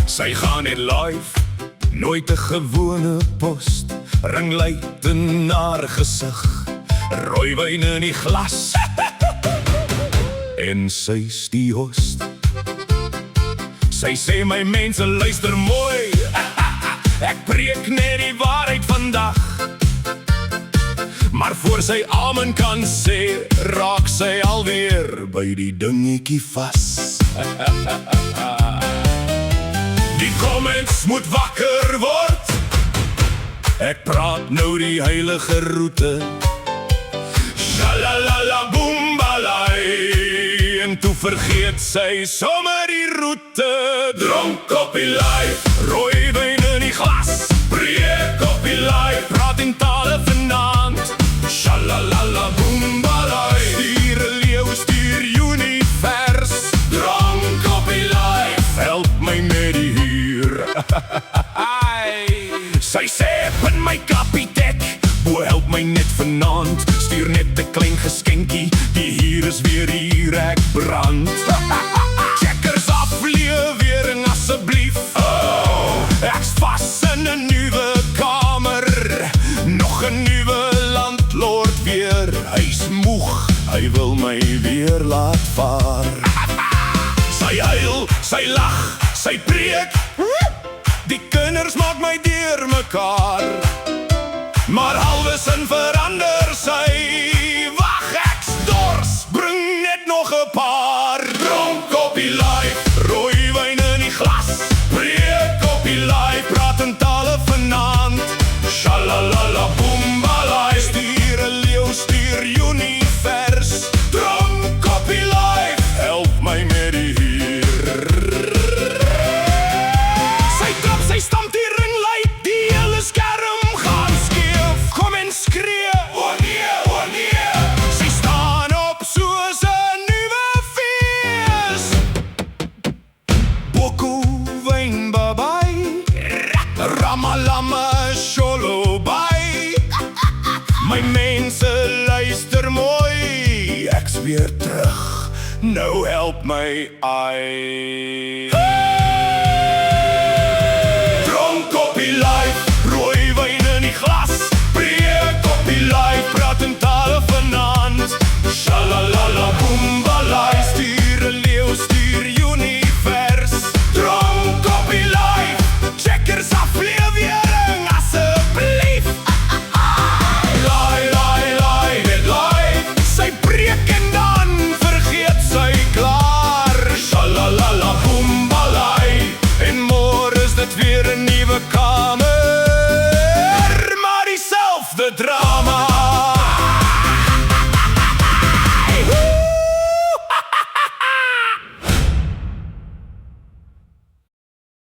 Sy gaan in live, nooit 'n gewone post. Ringlyt in haar gesig, rooiwyn in die glas. En sy's die host. Sy sê my mense luister mooi. Ek preek net die waarheid vandag. Maar voor sy amen kan sê, raak sy alweer by die dingetjie vas. Die comments moet wakker word. Ek praat nou die heilige roete. Shalalala boombalai. En toe vergeet sy sommer die roete. Dronk op die lyf, rooiwyn in die glas. Preek op die lyf, praat in tale vanaand. Shalalala boombalai. Stuur 'n leeu, stuur univers. Dronk op die lyf, help my met die huur. Sy sê in my kapietek, bo help my net vanaand. Stuur net 'n klein geskenkie, die huur is weer hier, ek brand. Checkers aflewering asseblief. Ek's vas in 'n nuwe kamer. Nog 'n nuwe landlord weer. Hy's moeg, hy wil my weer laat vaar. Sy huil, sy lag, sy preek. Die kinders maak my deur mekaar. Maar halwes in verander sy. Wag, ek's dors, bring net nog 'n paar. Dronk op die lyf, rooiwyn in die glas. Preek op die lyf, praat in tale vanaand. Shalalala boombalai. Stuur 'n leeu, stuur univers. Dronk op die lyf, help my met die huur. Sy trap, sy stamp die ringlyt, die hele skerm gaan skeef. Kom en skree, o nee, o nee. Sy staan op soos 'n nuwe fees. Boku wyn babai, ramalama sholobai. My mense luister mooi, ek's weer terug, nou help my ai.